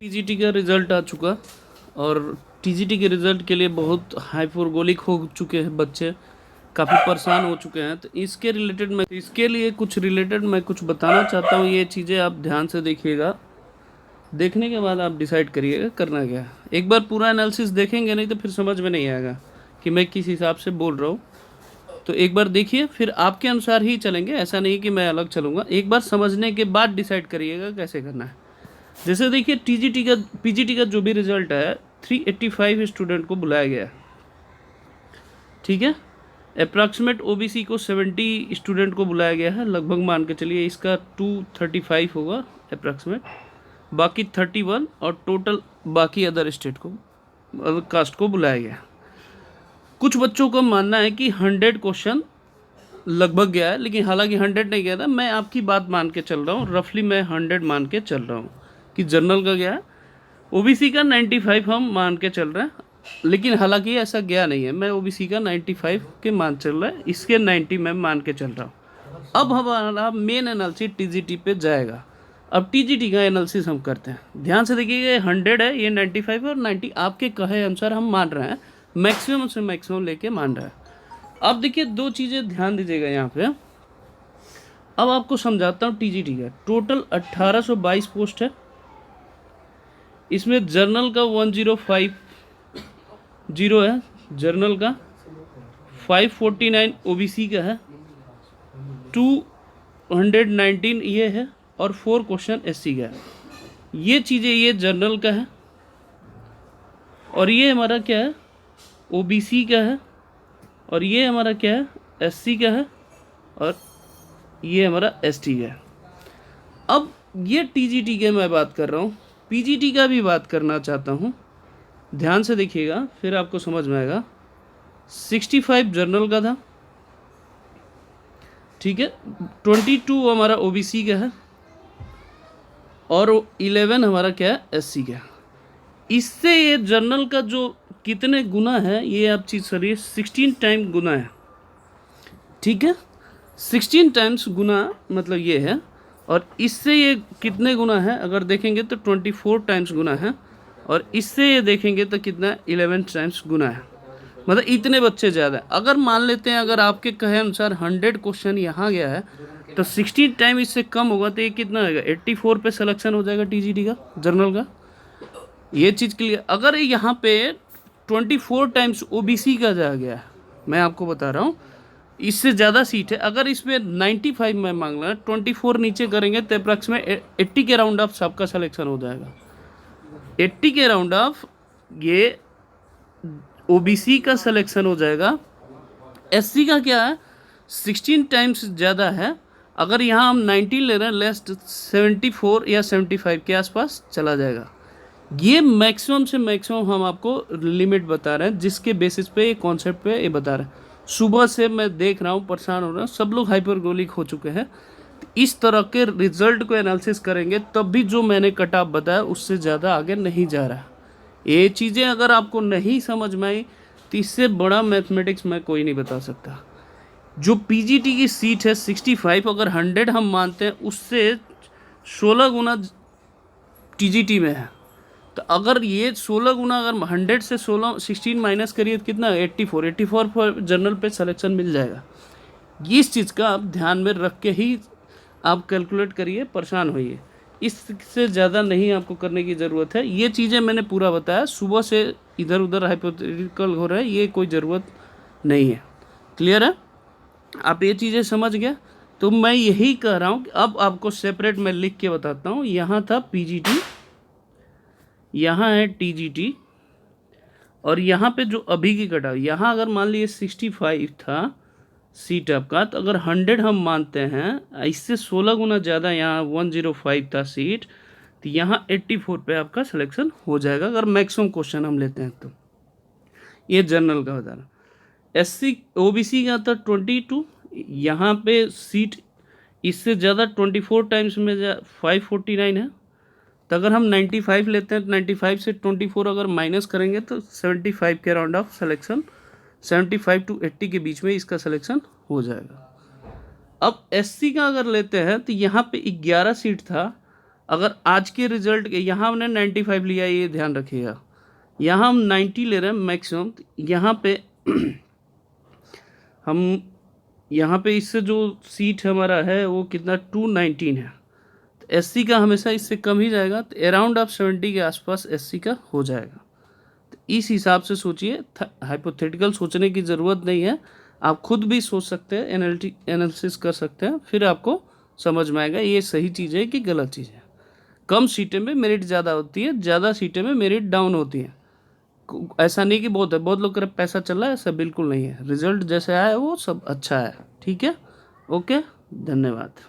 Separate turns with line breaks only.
TGT का result आ चुका और टीजीटी के रिज़ल्ट के लिए बहुत हाइपोरगोलिक हो चुके हैं बच्चे, काफ़ी परेशान हो चुके हैं। तो इसके लिए कुछ रिलेटेड मैं कुछ बताना चाहता हूँ। ये चीज़ें आप ध्यान से देखिएगा, देखने के बाद आप डिसाइड करिएगा करना क्या है। एक बार पूरा एनालिसिस देखेंगे, नहीं तो फिर समझ में नहीं आएगा कि मैं किस हिसाब से बोल रहा हूँ। तो एक बार देखिए, फिर आपके अनुसार ही चलेंगे, ऐसा नहीं कि मैं अलग चलूँगा। एक बार समझने के बाद डिसाइड करिएगा कैसे करना है। जैसे देखिए पीजीटी का जो भी रिजल्ट है, 385 स्टूडेंट को बुलाया गया, ठीक है। अप्रॉक्सीमेट ओबीसी को 70 स्टूडेंट को बुलाया गया है, लगभग मान के चलिए इसका 235 होगा अप्रॉक्सीमेट, बाकी 31 और टोटल बाकी अदर स्टेट को, अदर कास्ट को बुलाया गया। कुछ बच्चों का मानना है कि 100 क्वेश्चन लगभग गया है, लेकिन हालांकि 100 नहीं गया था। मैं आपकी बात मान के चल रहा हूँ, रफली मैं 100 मान के चल रहा हूँ कि जनरल का गया है। ओबीसी का 95 हम मान के चल रहे हैं, लेकिन हालांकि ऐसा गया नहीं है। मैं ओबीसी का 95 के मान चल रहा है, इसके 90 मैं मान के चल रहा हूँ। अब हमारा मेन एनालिसिस टीजीटी पे जाएगा। अब टीजीटी का एनालिसिस हम करते हैं। ध्यान से देखिए, ये 100 है, ये 95 है और 90 आपके कहे अनुसार हम मान रहे हैं, मैक्सिमम से मैक्सिमम लेके मान रहे हैं। अब देखिए दो चीज़ें ध्यान दीजिएगा यहाँ पे। अब आपको समझाता हूँ टीजीटी का टोटल 1822 पोस्ट है। इसमें जर्नल का 1050 है, जर्नल का 549 ओबीसी का है, 219 ये है और 4 क्वेश्चन एससी का है। ये चीज़ें ये जर्नल का है और ये हमारा क्या है, ओबीसी का है, और ये हमारा क्या है, एससी का है, और ये हमारा एसटी का है। अब ये टीजीटी के मैं बात कर रहा हूँ, पीजीटी का भी बात करना चाहता हूँ। ध्यान से देखिएगा, फिर आपको समझ में आएगा। 65 जर्नल का था, ठीक है, 22 हमारा ओबीसी का है और 11 हमारा क्या है, एससी का। इससे ये जर्नल का जो कितने गुना है, ये आप चीज़ करिए, 16 टाइम गुना है, ठीक है। 16 टाइम्स गुना मतलब ये है, और इससे ये कितने गुना है अगर देखेंगे तो 24 टाइम्स गुना है, और इससे ये देखेंगे तो कितना, 11 टाइम्स गुना है। मतलब इतने बच्चे ज़्यादा है। अगर मान लेते हैं, अगर आपके कहे अनुसार 100 क्वेश्चन यहाँ गया है, तो 16 टाइम इससे कम होगा, तो ये कितना होगा, 84 पे सिलेक्शन हो जाएगा टीजीटी का, जर्नल का। ये चीज़ के लिए अगर यहाँ पे 24 टाइम्स ओबीसी का जा गया है, मैं आपको बता रहा हूँ, इससे ज़्यादा सीट है। अगर इसमें 95 में मांग रहा है, 24 नीचे करेंगे तो अप्रॉक्सीमेट 80 के राउंड ऑफ सबका सिलेक्शन हो जाएगा। 80 के राउंड ऑफ ये ओबीसी का सिलेक्शन हो जाएगा। एससी का क्या है, 16 टाइम्स ज़्यादा है। अगर यहाँ हम 19 ले रहे हैं, लेस्ट 74 या 75 के आसपास चला जाएगा। ये मैक्सिमम से मैक्सिमम हम आपको लिमिट बता रहे हैं, जिसके बेसिस पे, ये कॉन्सेप्ट पे ये बता रहे हैं। सुबह से मैं देख रहा हूँ, परेशान हो रहा हूँ, सब लोग हाइपरगोलिक हो चुके हैं। इस तरह के रिजल्ट को एनालिसिस करेंगे तब भी जो मैंने कट ऑफ बताया उससे ज़्यादा आगे नहीं जा रहा। ये चीज़ें अगर आपको नहीं समझ में आई तो इससे बड़ा मैथमेटिक्स मैं कोई नहीं बता सकता। जो पीजीटी की सीट है 65, अगर 100 हम मानते हैं, उससे 16 गुना टीजीटी में है। तो अगर ये 16 गुना, अगर 100 से 16 माइनस करिए तो कितना, 84 पर जनरल पे सिलेक्शन मिल जाएगा। इस चीज़ का आप ध्यान में रख के ही आप कैलकुलेट करिए, परेशान होइए। इससे ज़्यादा नहीं आपको करने की ज़रूरत है। ये चीज़ें मैंने पूरा बताया, सुबह से इधर उधर हाइपोथेटिकल हो रहा है, ये कोई ज़रूरत नहीं है। क्लियर है, आप ये चीज़ें समझ गए। तो मैं यही कह रहा हूँ कि अब आपको सेपरेट मैं लिख के बताता हूँ। यहाँ था पीजीटी, यहाँ है टीजीटी, और यहाँ पे जो अभी की कटा, यहाँ अगर मान लीजिए 65 था सीट आपका, तो अगर 100 हम मानते हैं, इससे 16 गुना ज़्यादा यहाँ 105 था सीट, तो यहाँ 84 पे आपका सिलेक्शन हो जाएगा, अगर मैक्सिमम क्वेश्चन हम लेते हैं तो। ये जनरल का बता रहा। एससी ओबीसी का था 22, यहाँ पे सीट इससे ज़्यादा 24 टाइम्स में 549 है। तो अगर हम 95 लेते हैं, तो 95 से 24 अगर माइनस करेंगे तो 75 के राउंड ऑफ सिलेक्शन, 75 टू 80 के बीच में इसका सिलेक्शन हो जाएगा। अब एससी का अगर लेते हैं, तो यहाँ पे 11 सीट था, अगर आज के रिजल्ट के यहाँ हमने 95 लिया, ये ध्यान रखिएगा, यहाँ हम 90 ले रहे हैं मैक्सिमम, यहाँ पे हम यहाँ पे इससे जो सीट हमारा है वो कितना 219 है, तो एससी का हमेशा इससे कम ही जाएगा, तो अराउंड आप 70 के आसपास एससी का हो जाएगा। तो इस हिसाब से सोचिए, हाइपोथेटिकल सोचने की ज़रूरत नहीं है, आप खुद भी सोच सकते हैं, एनालिसिस कर सकते हैं, फिर आपको समझ में आएगा ये सही चीज़ है कि गलत चीज़ है। कम सीटें में मेरिट ज़्यादा होती है, ज़्यादा सीटें में मेरिट डाउन होती है। ऐसा नहीं कि बहुत है, बहुत लोग कर पैसा चल रहा है, ऐसा बिल्कुल नहीं है। रिजल्ट जैसे आया है वो सब अच्छा है। ठीक है, ओके, धन्यवाद।